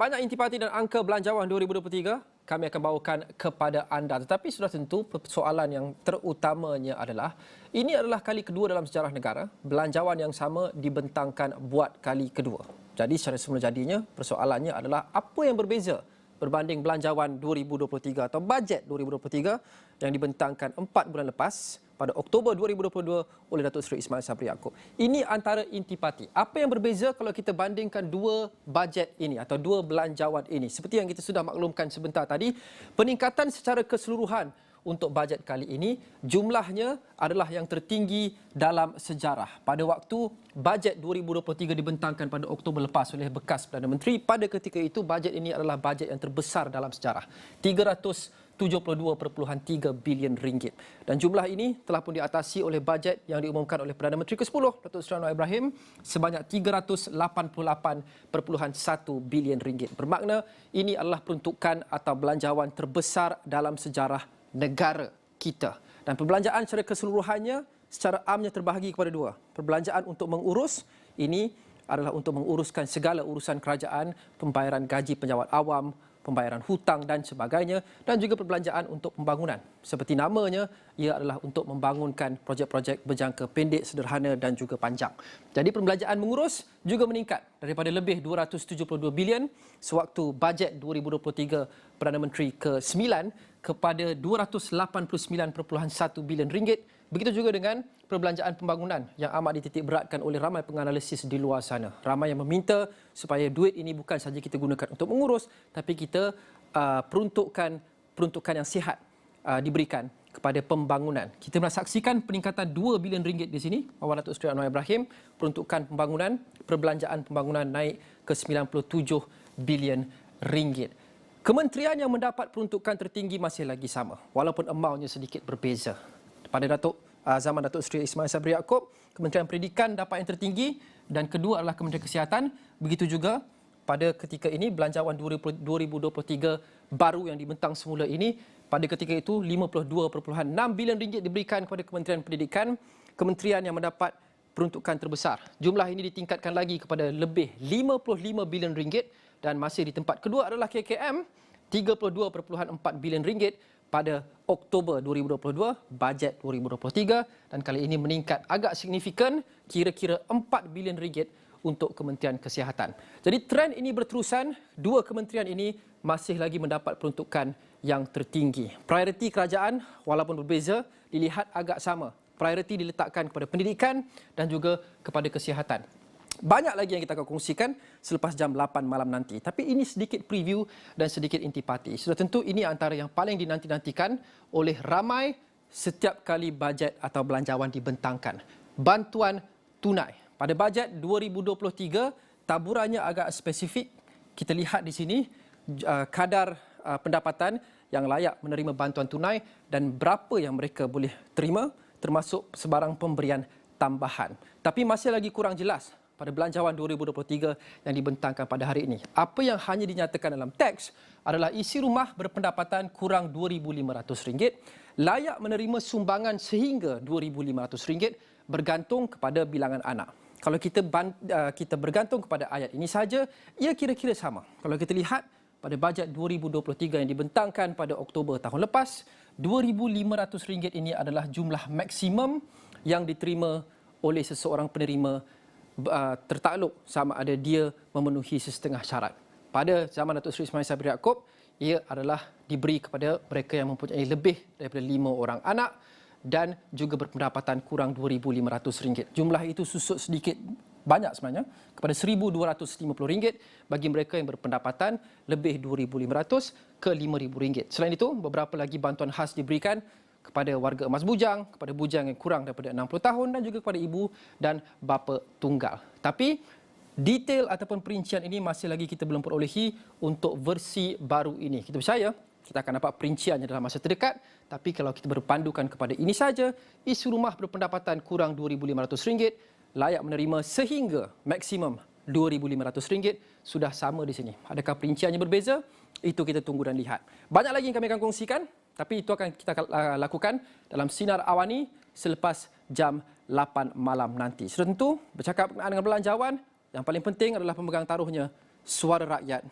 Banyak intipati dan angka belanjawan 2023 kami akan bawakan kepada anda. Tetapi sudah tentu persoalan yang terutamanya adalah ini adalah kali kedua dalam sejarah negara belanjawan yang sama dibentangkan buat kali kedua. Jadi secara semula jadinya persoalannya adalah apa yang berbeza berbanding belanjawan 2023 atau bajet 2023 yang dibentangkan 4 bulan lepas pada Oktober 2022 oleh Datuk Seri Ismail Sabri Yaakob. Ini antara intipati. Apa yang berbeza kalau kita bandingkan dua bajet ini atau dua belanjawan ini? Seperti yang kita sudah maklumkan sebentar tadi, peningkatan secara keseluruhan untuk bajet kali ini jumlahnya adalah yang tertinggi dalam sejarah. Pada waktu bajet 2023 dibentangkan pada Oktober lepas oleh bekas Perdana Menteri, pada ketika itu bajet ini adalah bajet yang terbesar dalam sejarah. 372.3 bilion ringgit. Dan jumlah ini telah pun diatasi oleh bajet yang diumumkan oleh Perdana Menteri ke-10 Datuk Seri Anwar Ibrahim sebanyak 388.1 bilion ringgit. Bermakna ini adalah peruntukan atau belanjawan terbesar dalam sejarah negara kita. Dan perbelanjaan secara keseluruhannya secara amnya terbahagi kepada dua. Perbelanjaan untuk mengurus ini adalah untuk menguruskan segala urusan kerajaan, pembayaran gaji pejabat awam, pembayaran hutang dan sebagainya, dan juga perbelanjaan untuk pembangunan. Seperti namanya, ia adalah untuk membangunkan projek-projek berjangka pendek, sederhana dan juga panjang. Jadi perbelanjaan mengurus juga meningkat daripada lebih 272 bilion sewaktu bajet 2023 Perdana Menteri ke-9 kepada 289.1 bilion ringgit. Begitu juga dengan perbelanjaan pembangunan yang amat dititik beratkan oleh ramai penganalisis di luar sana. Ramai yang meminta supaya duit ini bukan saja kita gunakan untuk mengurus, tapi kita peruntukan yang sihat diberikan kepada pembangunan. Kita saksikan peningkatan 2 bilion ringgit di sini, Awal Datuk Seri Anwar Ibrahim, peruntukan pembangunan, perbelanjaan pembangunan naik ke 97 bilion ringgit. Kementerian yang mendapat peruntukan tertinggi masih lagi sama, walaupun amountnya sedikit berbeza. Pada zaman Datuk Seri Ismail Sabri Yaakob, Kementerian Pendidikan dapat yang tertinggi dan kedua adalah Kementerian Kesihatan. Begitu juga pada ketika ini belanjawan 2023 baru yang dibentang semula ini, pada ketika itu 52.6 bilion ringgit diberikan kepada Kementerian Pendidikan, kementerian yang mendapat peruntukan terbesar. Jumlah ini ditingkatkan lagi kepada lebih 55 bilion ringgit dan masih di tempat kedua adalah KKM 32.4 bilion ringgit pada Oktober 2022, bajet 2023, dan kali ini meningkat agak signifikan, kira-kira 4 bilion ringgit untuk Kementerian Kesihatan. Jadi trend ini berterusan, dua kementerian ini masih lagi mendapat peruntukan yang tertinggi. Prioriti kerajaan walaupun berbeza dilihat agak sama. Prioriti diletakkan kepada pendidikan dan juga kepada kesihatan. Banyak lagi yang kita akan kongsikan selepas jam 8 malam nanti. Tapi ini sedikit preview dan sedikit intipati. Sudah tentu ini antara yang paling dinanti-nantikan oleh ramai setiap kali bajet atau belanjawan dibentangkan. Bantuan tunai. Pada bajet 2023, taburannya agak spesifik. Kita lihat di sini kadar pendapatan yang layak menerima bantuan tunai dan berapa yang mereka boleh terima termasuk sebarang pemberian tambahan. Tapi masih lagi kurang jelas pada belanjawan 2023 yang dibentangkan pada hari ini. Apa yang hanya dinyatakan dalam teks adalah isi rumah berpendapatan kurang RM2,500 layak menerima sumbangan sehingga RM2,500 bergantung kepada bilangan anak. Kalau kita bergantung kepada ayat ini saja, ia kira-kira sama. Kalau kita lihat pada bajet 2023 yang dibentangkan pada Oktober tahun lepas, RM2,500 ini adalah jumlah maksimum yang diterima oleh seseorang penerima tertakluk sama ada dia memenuhi sesetengah syarat. Pada zaman Datuk Seri Ismail Sabri Yaakob, ia adalah diberi kepada mereka yang mempunyai lebih daripada 5 orang anak dan juga berpendapatan kurang RM2,500. Jumlah itu susut sedikit banyak sebenarnya kepada RM1,250 bagi mereka yang berpendapatan lebih RM2,500 ke RM5,000. Selain itu, beberapa lagi bantuan khas diberikan kepada warga emas bujang, kepada bujang yang kurang daripada 60 tahun dan juga kepada ibu dan bapa tunggal. Tapi detail ataupun perincian ini masih lagi kita belum perolehi untuk versi baru ini. Kita percaya kita akan dapat perinciannya dalam masa terdekat, tapi kalau kita berpandukan kepada ini saja, isi rumah berpendapatan kurang RM2,500 layak menerima sehingga maksimum RM2,500 sudah sama di sini. Adakah perinciannya berbeza? Itu kita tunggu dan lihat. Banyak lagi yang kami akan kongsikan, tapi itu akan kita lakukan dalam Sinar Awani selepas jam 8 malam nanti. Sudah tentu, bercakap berkenaan dengan belanjawan, yang paling penting adalah pemegang taruhnya suara rakyat